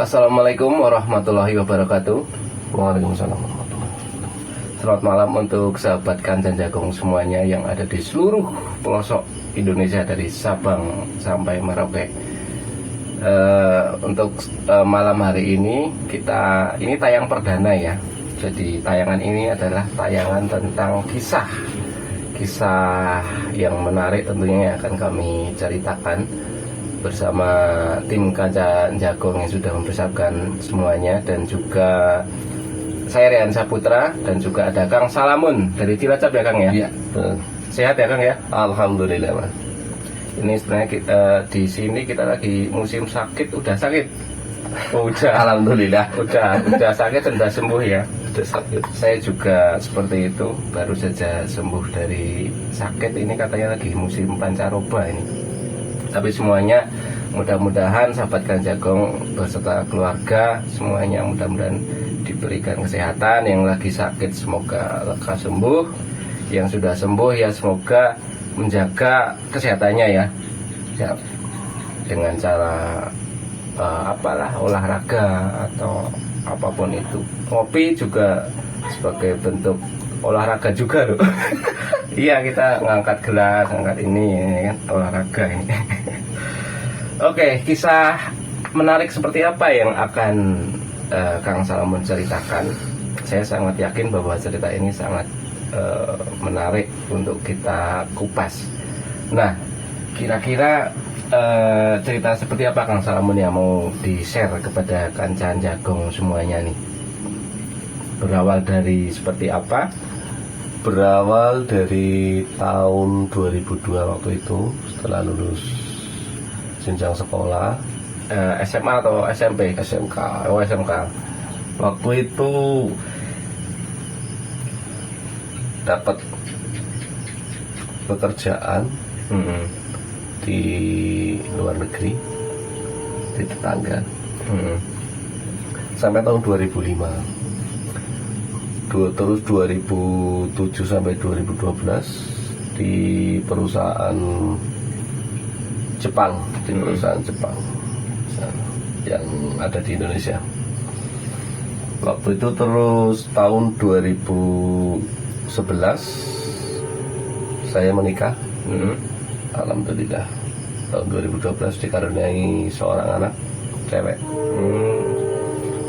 Assalamualaikum warahmatullahi wabarakatuh. Waalaikumsalam warahmatullahi wabarakatuh. Selamat malam untuk sahabat Kancan Jagung semuanya yang ada di seluruh pelosok Indonesia dari Sabang sampai Merauke. Untuk malam hari ini ini tayang perdana ya. Jadi tayangan ini adalah tayangan tentang kisah yang menarik tentunya yang akan kami ceritakan bersama tim Kancan Jagung yang sudah mempersiapkan semuanya, dan juga saya Rian Saputra, dan juga ada Kang Salamun dari Cilacap ya Kang ya. Iya. Sehat ya Kang ya? Alhamdulillah Mas. Ini sebenarnya kita di sini kita lagi musim sakit, udah sakit. Udah. Alhamdulillah. Udah sakit dan udah sembuh ya. Udah sakit. Saya juga seperti itu, baru saja sembuh dari sakit. Ini katanya lagi musim pancaroba ini. Tapi semuanya mudah-mudahan sahabat Kancan Jagung beserta keluarga semuanya mudah-mudahan diberikan kesehatan. Yang lagi sakit semoga lekas sembuh, yang sudah sembuh ya semoga menjaga kesehatannya ya, dengan cara olahraga atau apapun itu. Kopi juga sebagai bentuk olahraga juga loh. Iya, kita ngangkat gelas, ngangkat ini kan olahraga ini. Oke, kisah menarik seperti apa yang akan Kang Salamun ceritakan? Saya sangat yakin bahwa cerita ini sangat menarik untuk kita kupas. Nah, kira-kira cerita seperti apa Kang Salamun yang mau di-share kepada Kancan Jagung semuanya nih? Berawal dari seperti apa? Berawal dari tahun 2002 waktu itu, setelah lulus jenjang sekolah SMA atau SMP? SMK. Oh, SMK. Waktu itu dapat pekerjaan di luar negeri, di tetangga, sampai tahun 2005. Terus 2007 sampai 2012 di perusahaan Jepang, yang ada di Indonesia. Waktu itu terus tahun 2011 saya menikah. Alhamdulillah tahun 2012 dikaruniai seorang anak cewek.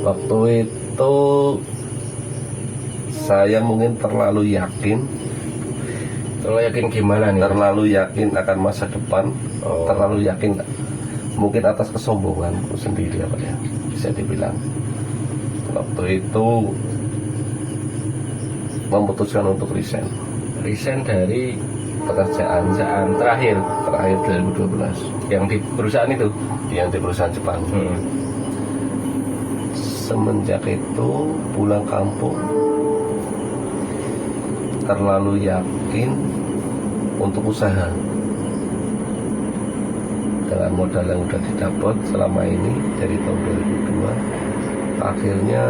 Waktu itu saya mungkin terlalu yakin. Terlalu yakin gimana nih? Terlalu yakin akan masa depan. Terlalu yakin, mungkin atas kesombonganku sendiri apa ya, bisa dibilang. Waktu itu memutuskan untuk resign Dari pekerjaan terakhir 2012 yang di perusahaan itu, yang di perusahaan Jepang. Semenjak itu pulang kampung terlalu yakin untuk usaha dengan modal yang sudah didapat selama ini dari tahun 2002. Akhirnya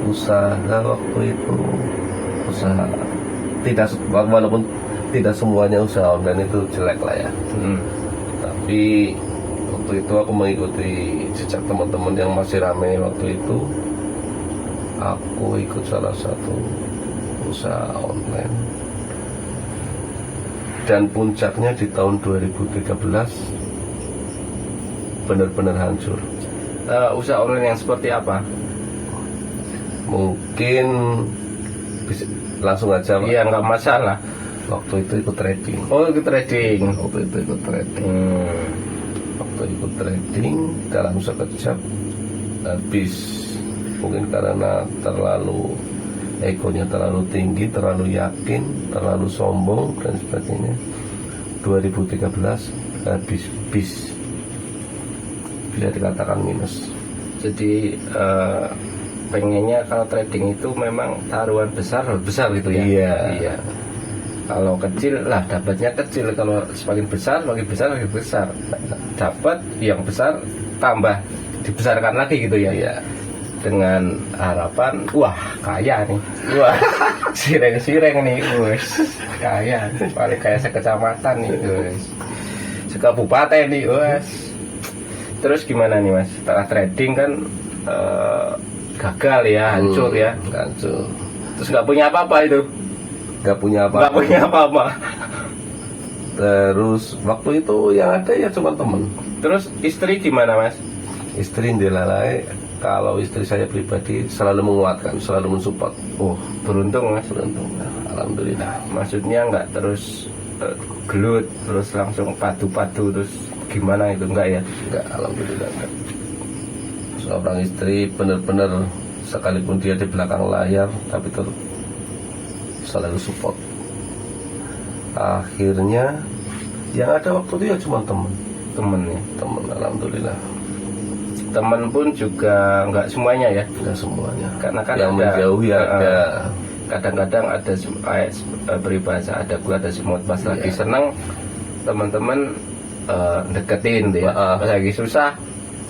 usaha waktu itu walaupun tidak semuanya usaha online itu jelek lah ya. Tapi waktu itu aku mengikuti jejak teman-teman yang masih ramai waktu itu. Aku ikut salah satu usaha online, dan puncaknya di tahun 2013 benar-benar hancur. Usaha online yang seperti apa? Mungkin bisa, langsung aja Pak. Iya, nggak masalah. Waktu itu ikut trading. Ikut trading. Waktu ikut trading dalam sekejap habis. Mungkin karena egonya terlalu tinggi, terlalu yakin, terlalu sombong dan sebagainya. 2013 habis, bisa dikatakan minus. Jadi pengennya kalau trading itu memang taruhan besar gitu ya. Iya. Kalau kecil lah dapatnya kecil, kalau semakin besar dapat yang besar, tambah dibesarkan lagi gitu ya. Iya. Dengan harapan kaya nih, sireng nih, kaya, paling kaya sekecamatan nih, sekabupaten nih, Terus gimana nih mas? Setelah trading kan gagal ya, hancur ya. Hancur. Terus nggak punya apa-apa itu? Nggak punya Nggak apa-apa. punya apa-apa. Terus waktu itu yang ada ya cuma temen. Terus istri gimana mas? Istri Ndelalai, kalau istri saya pribadi selalu menguatkan, selalu mensupport. Oh beruntung mas. Beruntung, alhamdulillah. Maksudnya nggak terus gelut, terus langsung padu-padu, terus gimana itu enggak ya? Enggak, alhamdulillah enggak. Seorang istri benar-benar sekalipun dia di belakang layar, tapi tetap selalu support. Akhirnya yang ada waktu itu ya cuma teman, Temen ya. alhamdulillah. Temen pun juga nggak semuanya ya. Enggak semuanya. Karena kan yang ada, menjauhi ada. kadang-kadang ada peribahasa ada gua ada semut, pas lagi seneng teman-teman deketin tuh ya. Pas lagi susah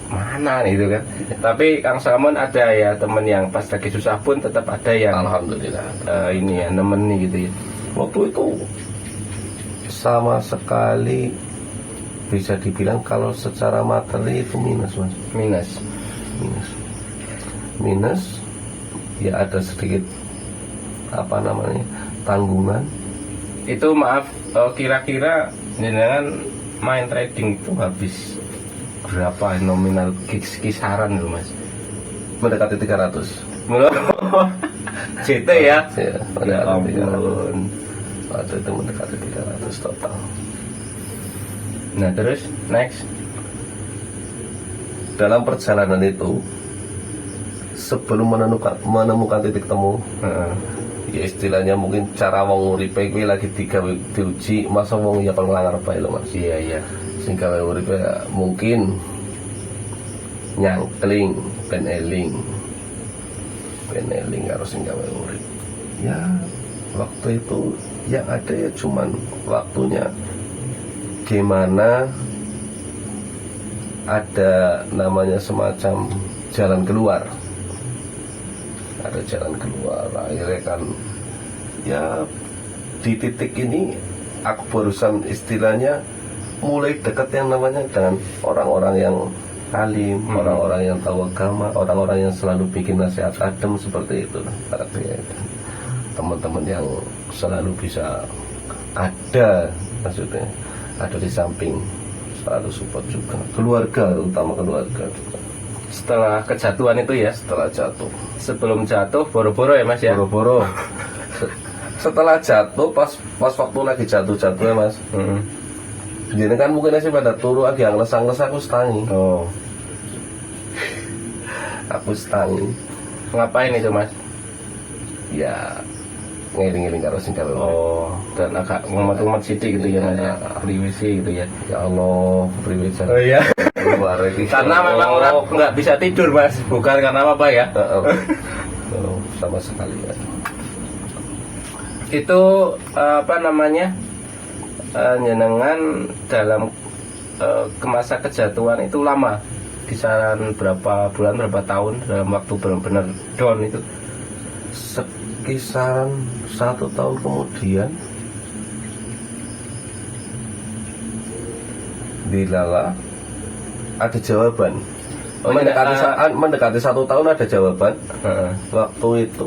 mana nih itu kan. Tapi Kang Salmon ada ya temen yang pas lagi susah pun tetap ada yang Alhamdulillah. ini ya nemeni gitu ya. Waktu itu sama sekali bisa dibilang kalau secara materi itu minus, mas. Minus ya, ada sedikit apa namanya tanggungan. Itu maaf, kira-kira jenengan main trading itu habis berapa nominal kisaran loh mas? Mendekati 300. CT ya? Ya, Ya mendekati 300. ampun. Waktu itu mendekati 300 total. Nah terus next. Dalam perjalanan itu, sebelum menemukan titik temu, ya istilahnya mungkin cara wong uripe kuwi lagi diuji, masa wong ya pelanggar bae lho mas. Iya. Sehingga wae uripe mungkin nyangkling peneling harus sehingga wae urip. Ya waktu itu yang ada ya cuman waktunya gimana ada namanya semacam jalan keluar. Ada jalan keluar, akhirnya kan ya di titik ini aku barusan istilahnya mulai dekat yang namanya dengan orang-orang yang alim, orang-orang yang tahu agama, orang-orang yang selalu bikin nasihat adem seperti itu. Artinya teman-teman yang selalu bisa ada, maksudnya ada di samping, selalu support juga. Keluarga, utama keluarga juga. Setelah kejatuhan itu ya? Setelah jatuh. Sebelum jatuh boro-boro ya mas ya? Boro-boro. Setelah jatuh, pas waktu lagi jatuh-jatuhnya mas. Jadi kan mungkin sih pada turu lagi yang lesang-lesang aku setangi. Oh. Aku setangi. Ngapain itu mas? Ya ngiling-ngiling karo sing gawe. Oh, dan agak ngumat-ngumat sidik gitu ya mas ya? Priwisi gitu ya? Ya Allah, priwisa. Oh iya. Keluar iki. Karena memang orang nggak bisa tidur mas, bukan karena apa ya? Oh, sama sekali ya. Itu apa namanya, jenengan dalam kemasa kejatuhan itu lama, kisaran berapa bulan, berapa tahun dalam waktu benar-benar down itu? Kisaran 1 tahun kemudian dilala ada jawaban. Mendekati 1 tahun ada jawaban. Waktu itu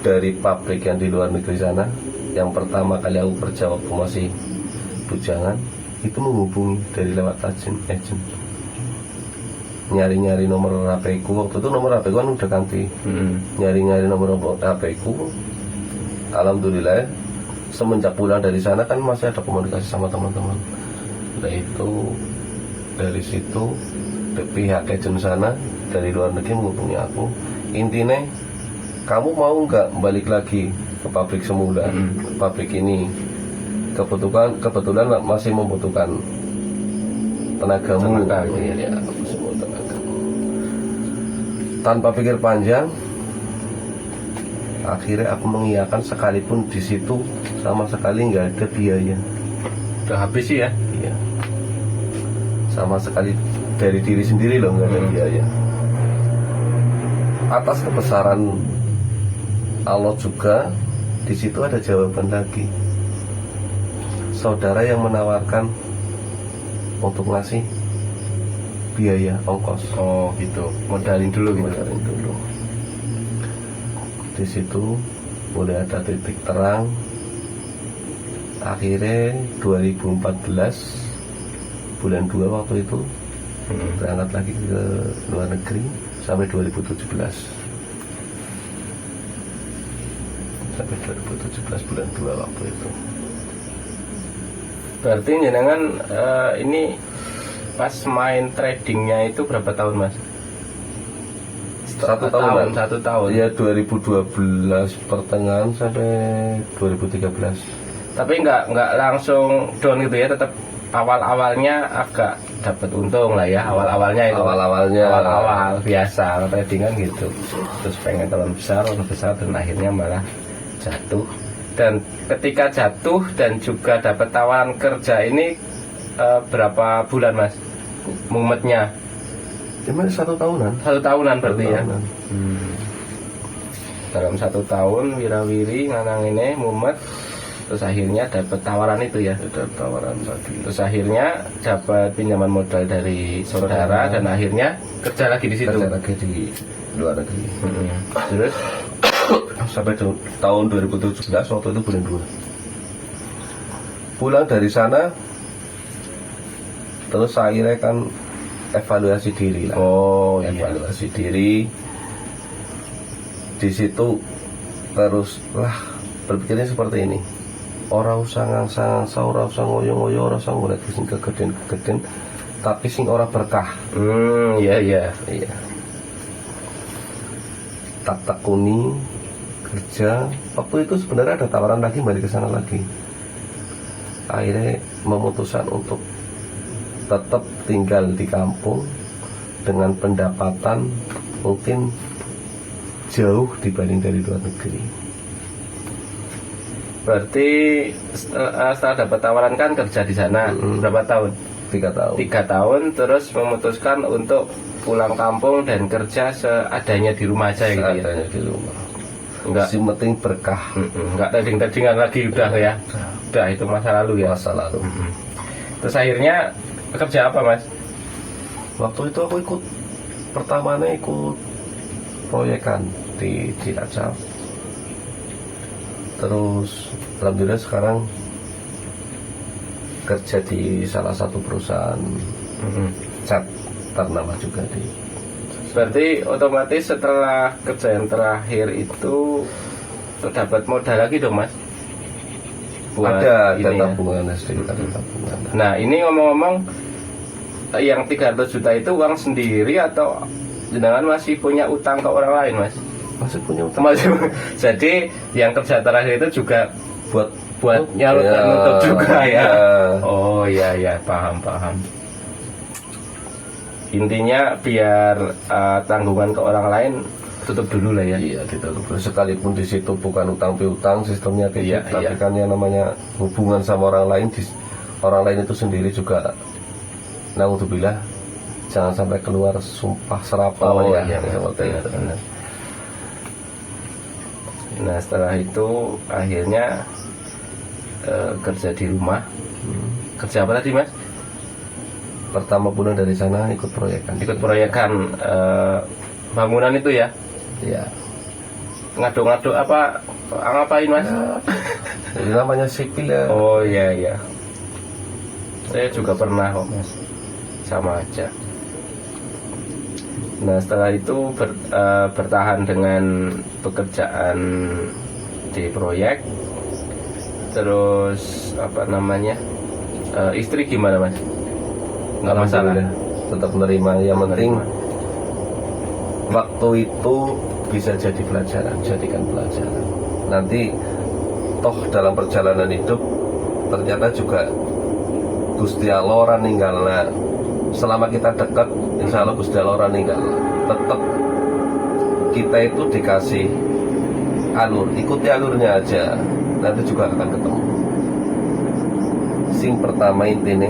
dari pabrik yang di luar negeri sana, yang pertama kali aku kerja waktu masih bujangan, itu menghubungi dari lewat agent. Nyari-nyari nomor HP ku, waktu itu nomor HP ku kan udah ganti. Nyari-nyari nomor HP ku. Alhamdulillah semenjak pulang dari sana kan masih ada komunikasi sama teman-teman. Nah itu dari situ pihak agent sana dari luar negeri menghubungi aku. Intinya kamu mau nggak balik lagi ke pabrik semula? Pabrik ini kebetulan masih membutuhkan tenagamu. Ya, tanpa pikir panjang, akhirnya aku mengiyakan, sekalipun di situ sama sekali nggak ada biaya. Udah habis sih ya? Iya. Sama sekali dari diri sendiri loh, nggak ada biaya. Atas kebesaran Allah juga, di situ ada jawaban lagi. Saudara yang menawarkan untuk ngasih biaya ongkos. Oh gitu, modalin dulu gitu. Modalin dulu. Di situ mulai ada titik terang. Akhirnya 2014 bulan 2 waktu itu berangkat lagi ke luar negeri sampai 2017. Sampai 2017 bulan 2 waktu itu. Berarti jenengan ini pas main tradingnya itu berapa tahun mas? 1 tahun. 1 tahun. Ya 2012 pertengahan sampai 2013. Tapi nggak langsung down gitu ya, tetap awal-awalnya agak dapat untung lah ya, awal-awalnya itu. Awal-awal biasa trading kan gitu. Terus pengen tahun besar dan akhirnya malah jatuh. Dan ketika jatuh dan juga dapat tawaran kerja ini berapa bulan mas mumetnya? Cuma 1 tahunan. 1 tahunan berarti ya. Dalam 1 tahun wirawiri nganang ini mumet. Terus akhirnya dapat tawaran itu ya. Ada tawaran tadi. Terus akhirnya dapat pinjaman modal dari saudara dan akhirnya kerja lagi di situ. Kerja lagi di luar negeri. Terus Sampai tahun 2017 waktu itu bulan 2. Pulang dari sana, terus akhirnya kan evaluasi diri lah. oh iya. Evaluasi diri. Di situ terus lah berpikirnya seperti ini. Orang usah ngangsa-ngangsa, orang usah ngoyo-ngoyo, orang usah golek sing kegeden-kegeden, tapi sing ora berkah. Iya. Tak tekuni kerja. Waktu itu sebenarnya ada tawaran lagi balik ke sana lagi. Akhirnya memutuskan untuk tetap tinggal di kampung dengan pendapatan mungkin jauh dibanding dari luar negeri. Berarti setelah dapat tawaran kan kerja di sana berapa tahun? 3 tahun. 3 tahun terus memutuskan untuk pulang kampung dan kerja seadanya di rumah aja gitu ya. Seadanya di rumah. Enggak Si penting berkah. enggak trading-tradingan lagi udah ya. Udah itu masa lalu ya. Masa lalu. Terus akhirnya kerja apa mas? Waktu itu aku ikut pertamanya ikut proyekan di Cilacap. Terus alhamdulillah sekarang kerja di salah satu perusahaan cat ternama juga di. Berarti otomatis setelah kerja yang terakhir itu dapat modal lagi dong mas? Ada ini ya. tabungan sedikit, ada tabungan. Nah ini ngomong-ngomong yang 300 juta itu uang sendiri atau jenengan masih punya utang ke orang lain mas? Masih punya utang. Jadi yang kerja terakhir itu juga buat nyalur ya, dan nutup juga ya. ya. Oh iya paham. Intinya biar tanggungan ke orang lain tutup dulu lah ya. Iya, ditutup. Sekalipun di situ bukan utang piutang sistemnya kayak gitu, tapi kan yang namanya hubungan sama orang lain, orang lain itu sendiri juga. Naudzubillah, jangan sampai keluar sumpah serapah seperti itu. Nah setelah itu akhirnya kerja di rumah. Kerja apa tadi mas? Pertama pulang dari sana ikut proyekan. Ikut proyekan bangunan itu ya? Iya. Ngaduk-ngaduk apa? Ngapain mas? Jadi namanya sipil ya. Oh iya. Saya juga pernah kok mas. Sama aja. Nah setelah itu bertahan dengan pekerjaan di proyek. Terus apa namanya? Istri gimana mas? Nggak masalah. Tetap menerima. Yang penting waktu itu bisa jadi pelajaran, jadikan pelajaran. Nanti toh dalam perjalanan hidup ternyata juga Gusti Allah ora ninggalna. Selama kita dekat, insya Allah Gusti Allah ora ninggalna. Tetap kita itu dikasih alur, ikuti alurnya aja, nanti juga akan ketemu. Sing pertama intinya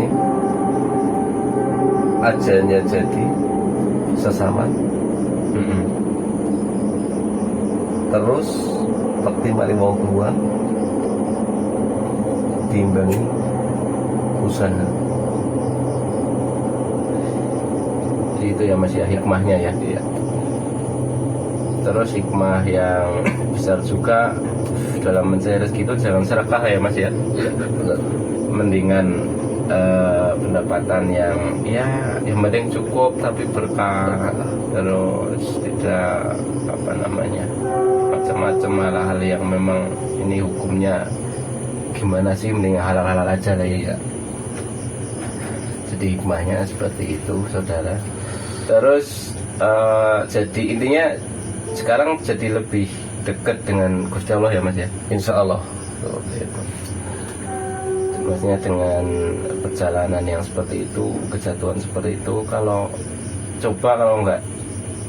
ajalnya jadi sesama. Terus peti mari wong keluar diimbangi usaha. Seperti itu ya Mas ya, hikmahnya ya. Iya. Terus hikmah yang besar juga dalam mencari rezeki itu jangan serakah ya Mas ya. Iya, benar. Mendingan pendapatan yang ya yang penting cukup tapi berkah, terus tidak apa namanya macam-macam hal-hal yang memang ini hukumnya gimana sih, mending halal-halal aja lah ya. Jadi hikmahnya seperti itu saudara. Terus jadi intinya sekarang jadi lebih dekat dengan Gusti Allah ya Mas ya. Insya Allah. Seperti itu. Maksudnya dengan perjalanan yang seperti itu, kejatuhan seperti itu, kalau nggak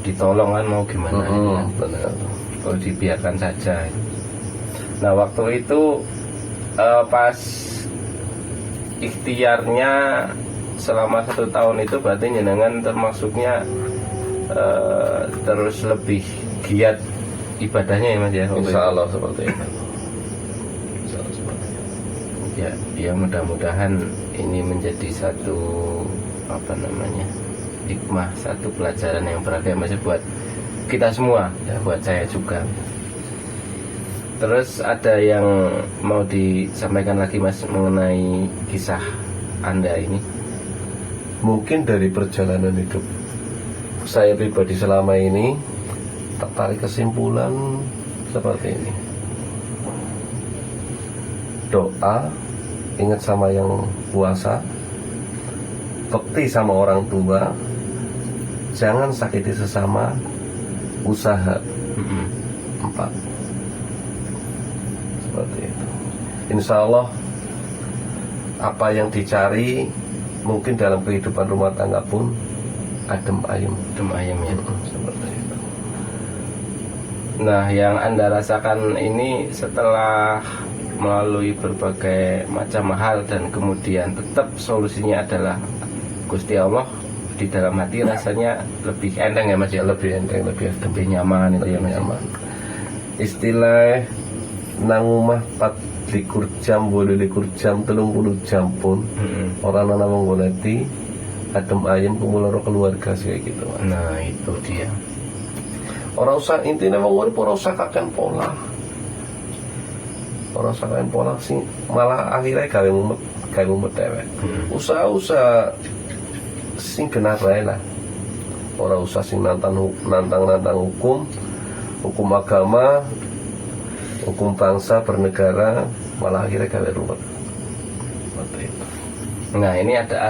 ditolong kan mau gimana ya? Benar. Kalau dibiarkan saja. Nah waktu itu pas ikhtiarnya selama 1 tahun itu berarti jenengan termasuknya terus lebih giat ibadahnya ya Mas ya. Insya Allah seperti itu. Ya mudah-mudahan ini menjadi satu apa namanya hikmah, satu pelajaran yang berharga Mas buat kita semua ya, buat saya juga. Terus ada yang mau disampaikan lagi Mas mengenai kisah Anda ini? Mungkin dari perjalanan hidup saya pribadi selama ini tertarik kesimpulan seperti ini. Doa, ingat sama yang puasa, bekti sama orang tua, jangan sakiti sesama, usaha. 4. Seperti itu. Insya Allah apa yang dicari mungkin dalam kehidupan rumah tangga pun adem ayem. Adem ayem ya. Seperti itu. Nah yang Anda rasakan ini setelah melalui berbagai macam hal dan kemudian tetap solusinya adalah Gusti Allah di dalam hati, rasanya lebih enteng ya Mas ya, Lebih enteng, lebih adem, lebih nyaman itu ya Mas. nyaman. Istilah nang omah 24 jam, 28 jam, 30 jam pun orang nana menggoleti adem ayem kumpul karo keluarga sih kayak gitu. Nah itu dia. Orang usah intinya mau ngurip, orang usah kakek pola. Orang usah kakek pola sih malah akhirnya gawe mumet dewek. Usaha sing genah wae lah. Orang usah sing nantang hukum agama, hukum bangsa bernegara, malah akhirnya gawe ruwet. Seperti itu. Nah ini ada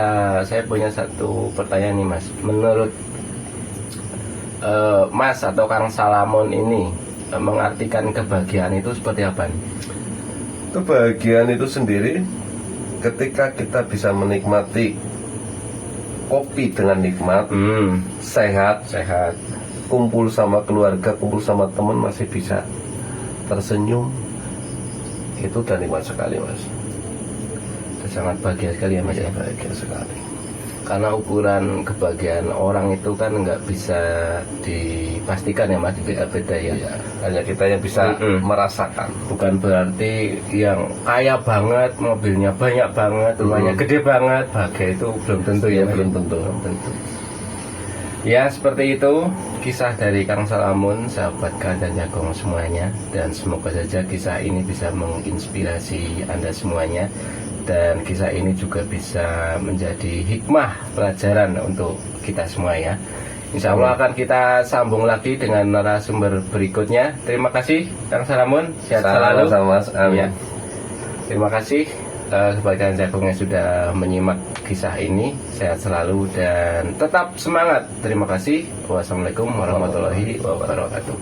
saya punya satu pertanyaan nih Mas. Menurut Mas atau Kang Salamon ini mengartikan kebahagiaan itu seperti apa nih? Kebahagiaan itu sendiri ketika kita bisa menikmati kopi dengan nikmat, sehat, kumpul sama keluarga, kumpul sama teman, masih bisa tersenyum, itu udah nikmat sekali Mas. Sangat bahagia sekali ya Mas ya. Bahagia sekali. Karena ukuran kebahagiaan orang itu kan nggak bisa dipastikan ya Mas, beda-beda ya. Hanya kita yang bisa merasakan. Bukan berarti yang kaya banget, mobilnya banyak banget, rumahnya gede banget, bahagia itu belum tentu ya Mas. Belum tentu. Ya seperti itu kisah dari Kang Salamon, sahabat Kang dan Jagong semuanya. Dan semoga saja kisah ini bisa menginspirasi Anda semuanya. Dan kisah ini juga bisa menjadi hikmah pelajaran untuk kita semua ya. Insya Allah akan kita sambung lagi dengan narasumber berikutnya. Terima kasih Kang Salamon, sehat selalu. Sama Mas. Amin. Ya. Terima kasih kepada Jagong yang sudah menyimak kisah ini. Sehat selalu dan tetap semangat. Terima kasih. Wassalamualaikum warahmatullahi wabarakatuh.